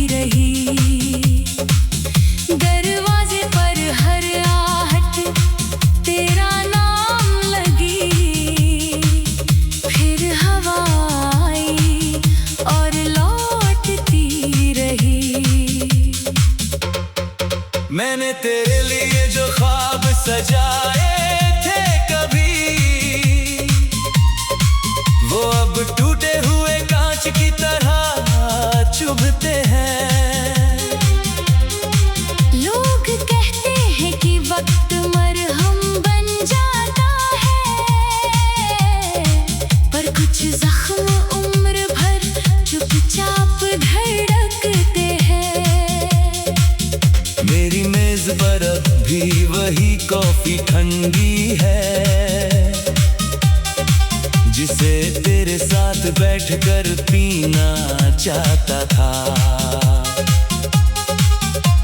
रही। दरवाजे पर हर आहट तेरा नाम लगी, फिर हवा आई और लौटती रही। मैंने तेरे लिए जो ख्वाब सजाए थे कभी, वो अब टूटे हुए कांच की तरह चुभते हैं। लोग कहते हैं कि वक्त मरहम बन जाता है, पर कुछ जख्म उम्र भर चुपचाप धड़कते हैं। मेरी मेज पर अब भी वही कॉफी ठंडी है, जिसे तेरे साथ बैठकर पीना चाहता था।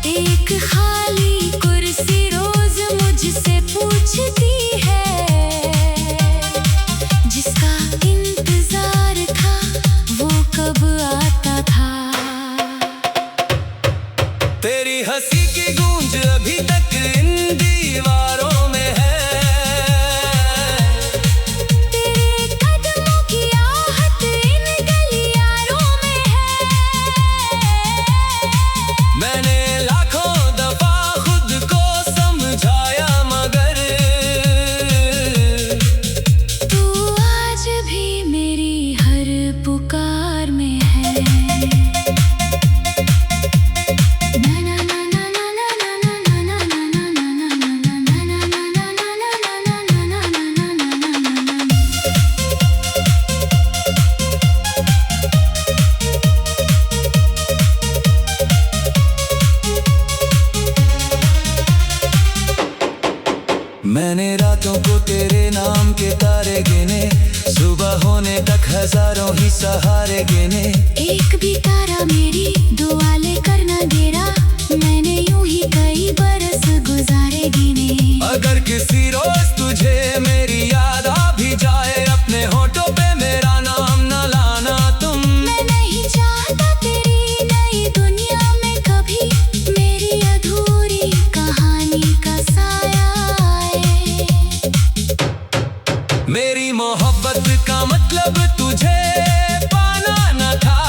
एक खाली कुर्सी रोज मुझसे पूछती है, जिसका इंतजार था वो कब आता था। तेरी हंसी की गूंज अभी तक इन दीवारों में है, तेरे कदमों की आहट इन गलियारों में है। मैंने लाखों दफा खुद को समझाया, मगर तू आज भी मेरी हर पुकार में है। मैंने रातों को तेरे नाम के तारे गिने, सुबह होने तक हजारों ही सहारे गिने। एक भी तारा मेरी दुआ लेकर न गिरा, मैंने यूं ही कई बरस गुजारे गिने। अगर किसी रोज तुझे मेरी याद आ भी जाए, अपने होठों पे मेरा नाम न लाना तुम। मैं नहीं चाहता तेरी नई दुनिया में कभी मेरी अधूरी कहानी का साया आए। मेरी मोहब्बत का मतलब तुझे पाना न था,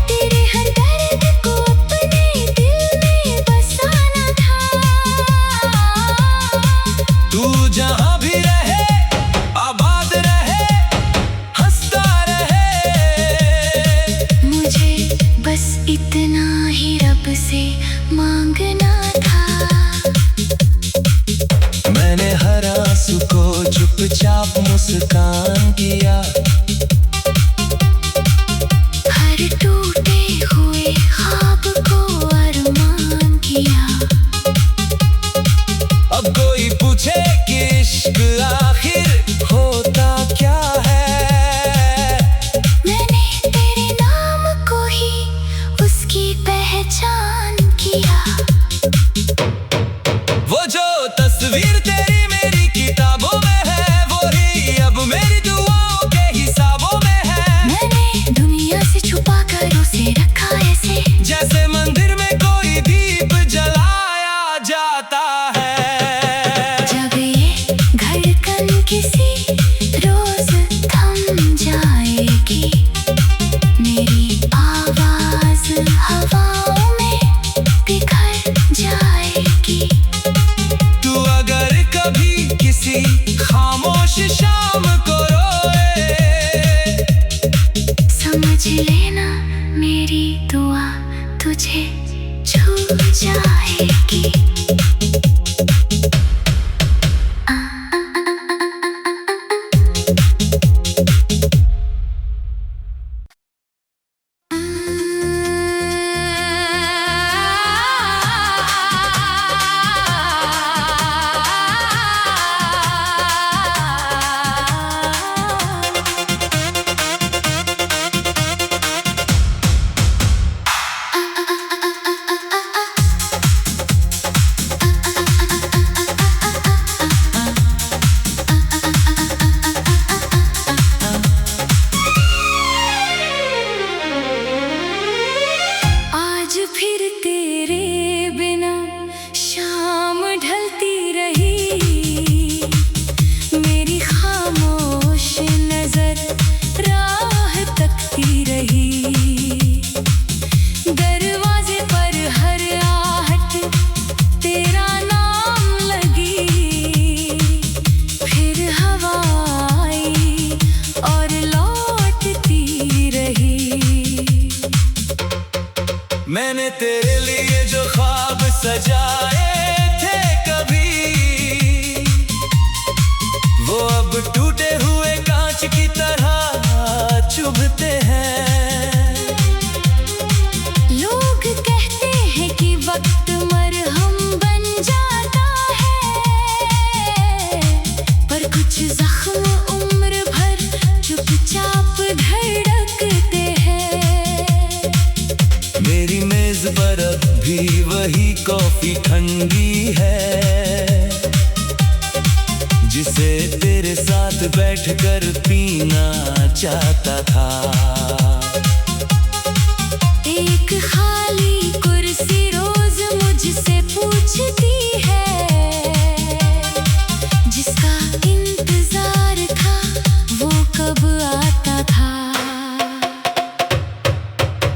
तेरे हर दर्द को अपने दिल में बसाना था। तू जहां भी रहे आबाद रहे, हंसता रहे। मुझे बस इतना ही रब से मांगना था। मैंने हर आंसू को चुपचाप मुस्कान किया, हर टूटे हुए ख्वाब को अरमान किया। अब कोई पूछे कि इश्क आखिर होता क्या है, मैंने तेरे नाम को ही उसकी पहचान किया। वो जो तस्वीर तेरी मेरी किताबों में है, वो ही अब मेरी दुआओं के हिसाबों में है। मैंने दुनिया से छुपा कर उसे रखा ऐसे, जैसे मंदिर में कोई दीप जलाया जाता है। जब ये धड़कन किसी रोज थम जाएगी, मेरी आवाज हवाओं में बिखर जाएगी। तू अगर कभी किसी खामोश शाम को रोए, समझ लेना मेरी दुआ तुझे छू जाएगी। मैंने तेरे लिए जो ख्वाब सजाए थे कभी, वो अब टूटे हुए कांच की तरह चुभते हैं। लोग कहते हैं कि वक्त मरहम बन जाता है, पर कुछ जख्म उम्र भर चुपचाप धड़कते हैं। मेरी मेज पर अब भी वही कॉफी ठंडी है, जिसे तेरे साथ बैठकर पीना चाहता था। एक खाली कुर्सी रोज मुझसे पूछती है, जिसका इंतजार था वो कब आता था।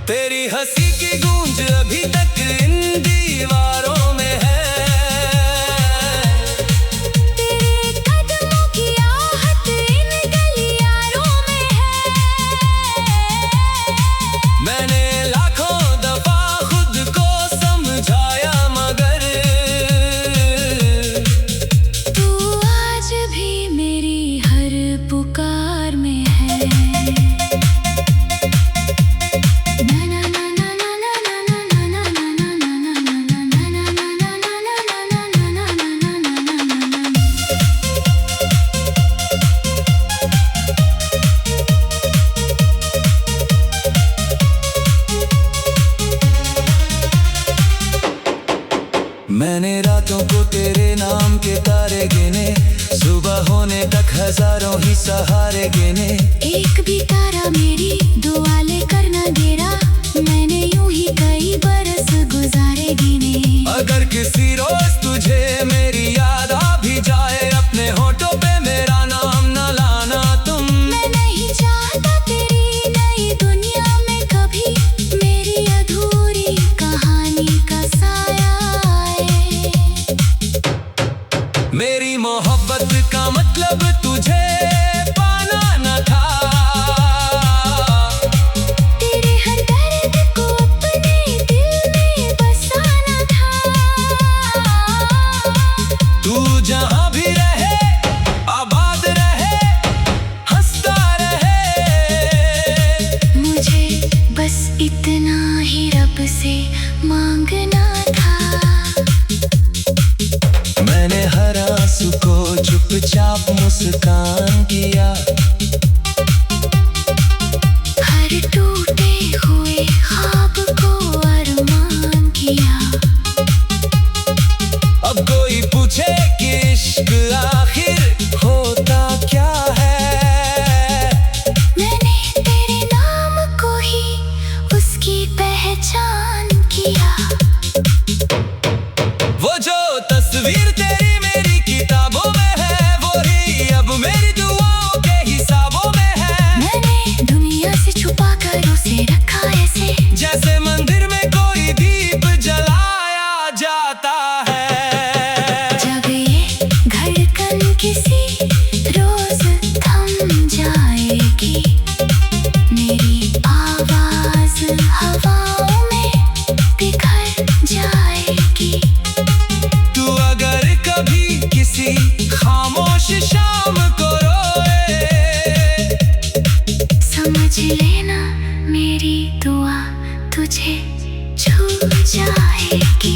तेरी हंसी की गूंज अभी तक इन दीवारों में है, तेरे कदमों की आहट इन गलियारों में है। मैंने लाखों दफा खुद को समझाया, मगर तू आज भी मेरी हर पुकार में है। मैंने रातों को तेरे नाम के तारे गिने, सुबह होने तक हजारों ही सहारे गिने। एक भी तारा मेरी दुआ लेकर न गिरा, मैंने यूं ही कई बरस गुजारे गिने। अगर किसी रोज तुझे मेरी याद आ भी जाए, अपने होठों पे मेरा नाम न लाना तुम। मैं नहीं चाहता तेरी नई दुनिया में कभी मेरी अधूरी कहानी का साया आए। मेरी मोहब्बत का मतलब तुझे पाना न था, तेरे हर दर्द को अपने दिल में बसाना था। तू जहां भी रहे आबाद रहे, हंसता रहे। मुझे बस इतना ही रब से मांगना था। मैंने हर आंसू को चुपचाप मुस्कान किया, हर टूटे हुए ख्वाब को अरमान किया। अब कोई पूछे कि इश्क आखिर होता क्या है, मैंने तेरे नाम को ही उसकी पहचान किया। वो जो तस्वीर तेरी मेरी किताबों में है, वो ही अब मेरी दुआओं के हिसाबों में है। मैंने दुनिया से छुपा कर उसे रखा ऐसे, जैसे मंदिर में कोई दीप जलाया जाता है। जब ये धड़कन किसी रोज थम जाएगी, मेरी आवाज हवाओं में बिखर जाएगी। तू अगर कभी किसी खामोश शाम को रोए, समझ लेना मेरी दुआ तुझे छू जाएगी।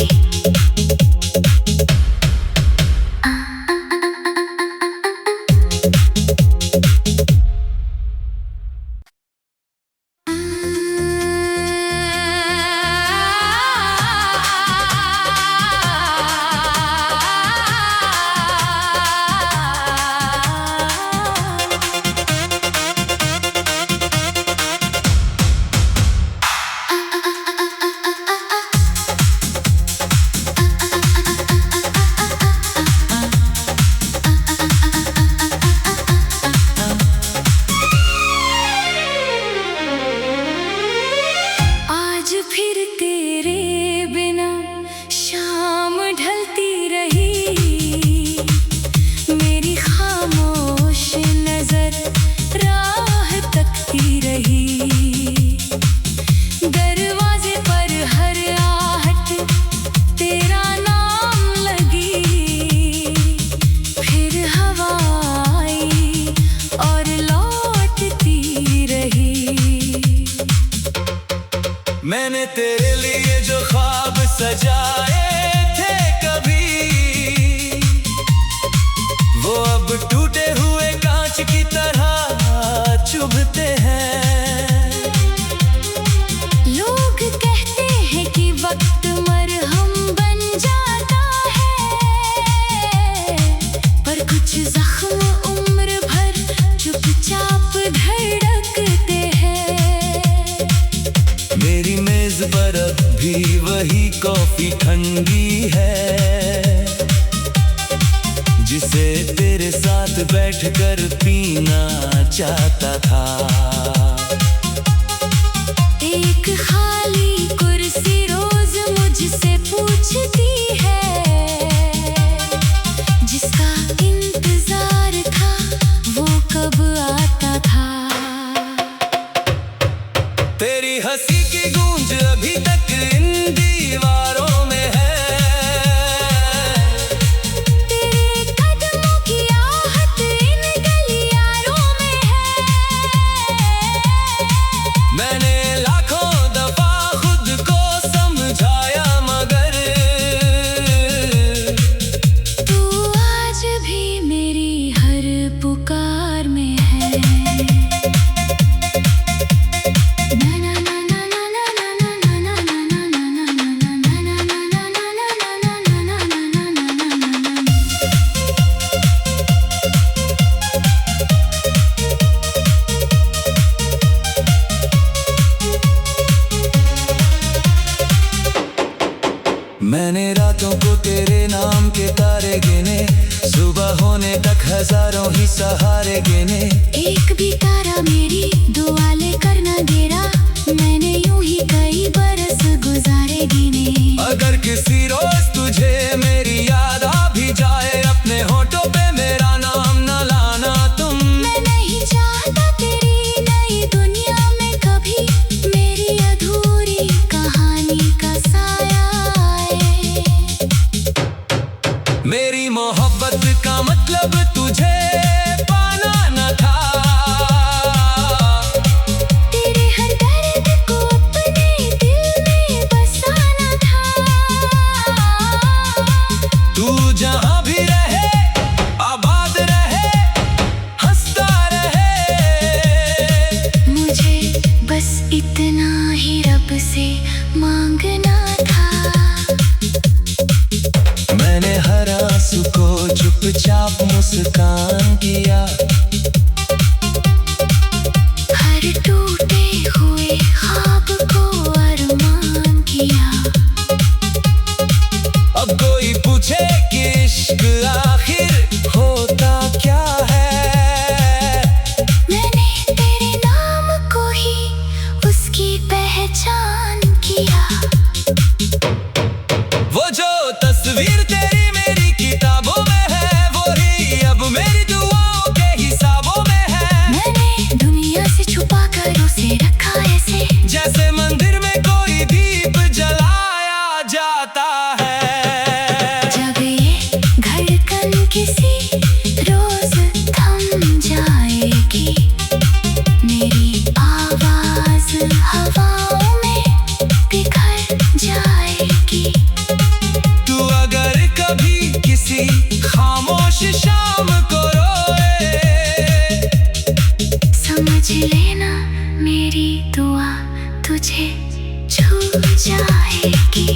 मैंने तेरे लिए जो ख्वाब सजाए थे कभी, वो अब टूटे हुए कांच की तरह चुभते हैं। लोग कहते हैं कि वक्त मरहम बन जाता है, पर कुछ जख्म उम्र भर चुपचाप धड़कते हैं। मेरी मेज पर अब भी वही कॉफी ठंडी है, जिसे तेरे साथ बैठकर पीना चाहता था। एक खाली कुर्सी रोज मुझसे पूछती है, जिसका इंतजार था वो कब आता था। तेरी हंसी की गूंज अभी तक इन दीवारों में है, तेरे कदमों की आहट इन गलियारों में है। मैंने लाखों दफा खुद को समझाया, मगर तू आज भी मेरी हर पुकार में है। मैंने रातों को तेरे नाम के तारे गिने, सुबह होने तक हजारों ही सहारे गिने। एक भी तारा मेरी दुआ लेकर न गिरा, मैंने यूं ही कई बरस गुजारे गिने। अगर किसी रोज तुझे मेरी याद आ भी जाए, अपने होठों पे मेरा नाम न लाना तुम। मैं नहीं चाहता तेरी नई दुनिया में कभी मेरी अधूरी कहानी का साया आए। मेरी मोहब्बत का मतलब तुझे पाना न था, तेरे हर दर्द को अपने दिल में बसाना था। तू जहां भी रहे आबाद रहे, हंसता रहे। मुझे बस इतना ही रब से मांगना था। मैंने हर आंसू को चुपचाप मुस्कान किया, हर टूटे हुए ख्वाब को अरमान किया। अब कोई पूछे कि इश्क आखिर होता क्या है, मैंने तेरे नाम को ही उसकी पहचान किया। वो जो तस्वीर तेरी मेरी किताबों में है, वो ही अब मेरी दुआओं के हिसाबों में है। मैंने दुनिया से छुपा कर उसे रखा ऐसे, जैसे मंदिर में कोई दीप जलाया जाता है। जब ये धड़कन किसी रोज थम जाएगी, मेरी आवाज हवाओं में बिखर जाएगी। तू अगर कभी किसी खामोश शाम को रोए, समझ लेना मेरी दुआ तुझे छू जाएगी।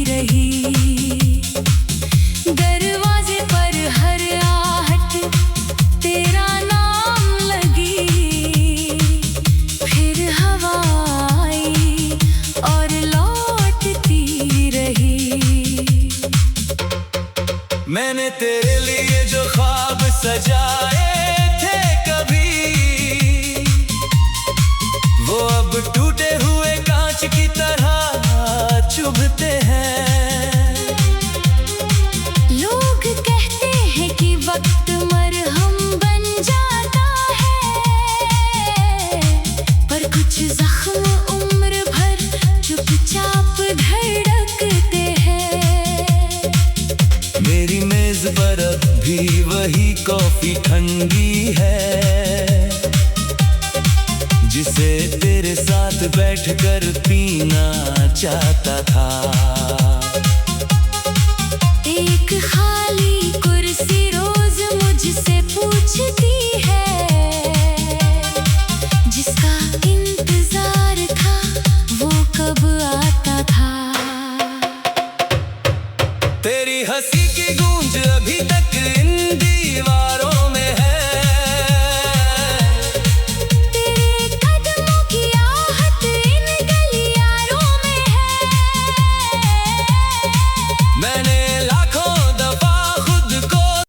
रही। दरवाजे पर हर मेरे लिए जो ख्वाब सजाए थे कभी, वो अब टूटे हुए कांच की तरह चुभते हैं। लोग कहते हैं कि वक्त मरहम बन जाता है, पर कुछ जख्म उम्र भर चुपचाप धड़कते हैं। मेरी मेज पर अब भी वही कॉफी ठंडी है, जिसे तेरे साथ बैठकर पीना चाहता था। एक ख्वाब